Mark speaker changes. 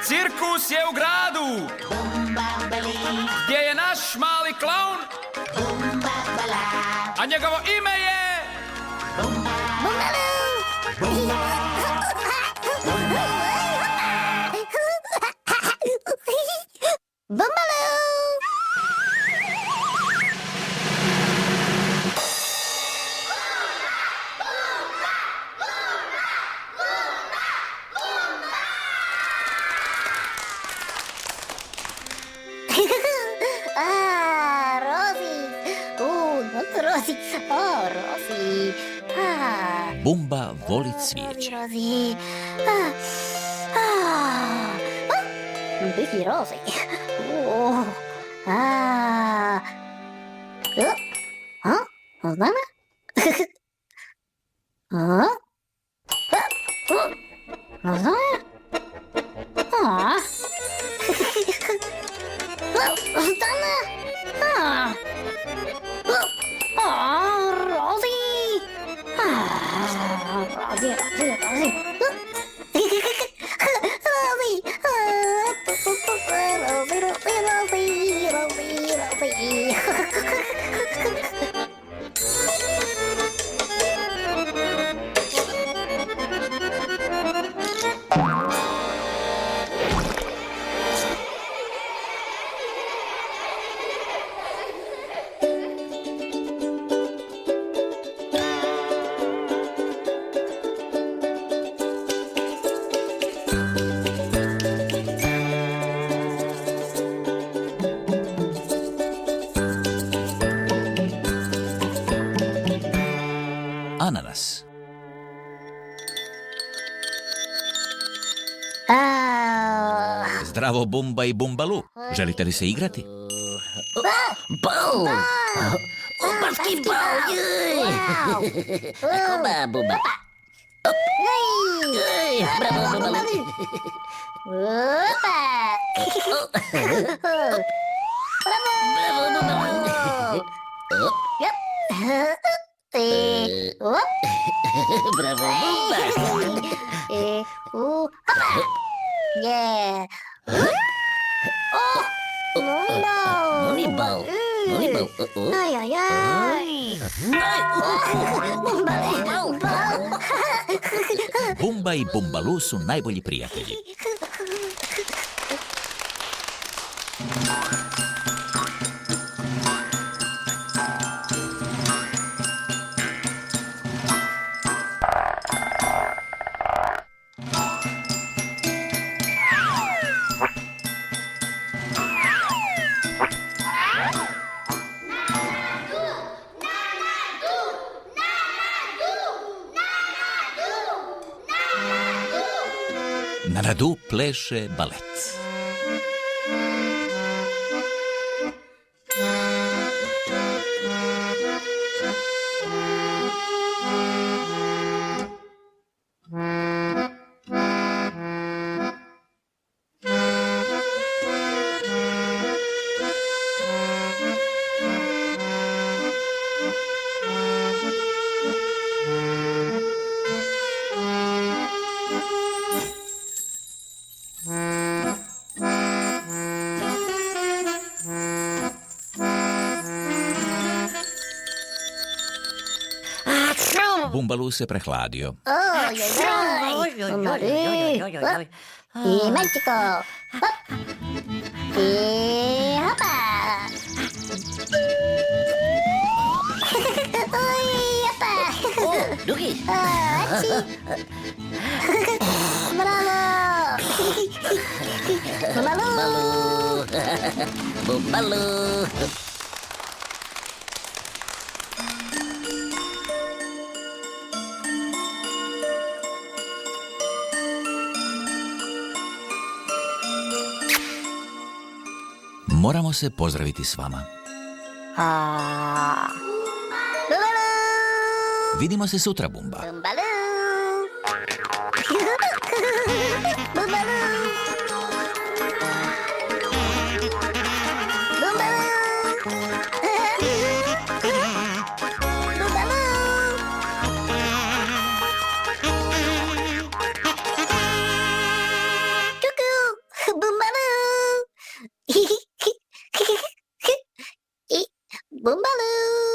Speaker 1: Cirkus je u gradu, gdje je naš mali klaun, a njegovo ime je...
Speaker 2: Bumba voli cvijeće.
Speaker 3: Biti rozi. Znamo?
Speaker 2: Ananas. Zdravo, Bumba i Bumbalu. Želite li se igrati?
Speaker 3: Bau! Basketball! Koba, Bumba. Bravo, Bumbalu. Bravo, Bumbalu. Bravo, Bumba. Yeah. Moneyball. Moneyball. Ay, ay, ay.
Speaker 2: Bumba i Bumbalu su najbolji prijatelji. Na radu pleše balet. Bumbalu se prehladio.
Speaker 3: I Mexico. I hopa. Dugi. Bravo. Bumbalu. Bumbalu.
Speaker 2: Moramo se pozdraviti s vama. Vidimo se sutra, Bumba.
Speaker 3: Bumbalu. Bumbalu. Bumbalu. Bumbalu.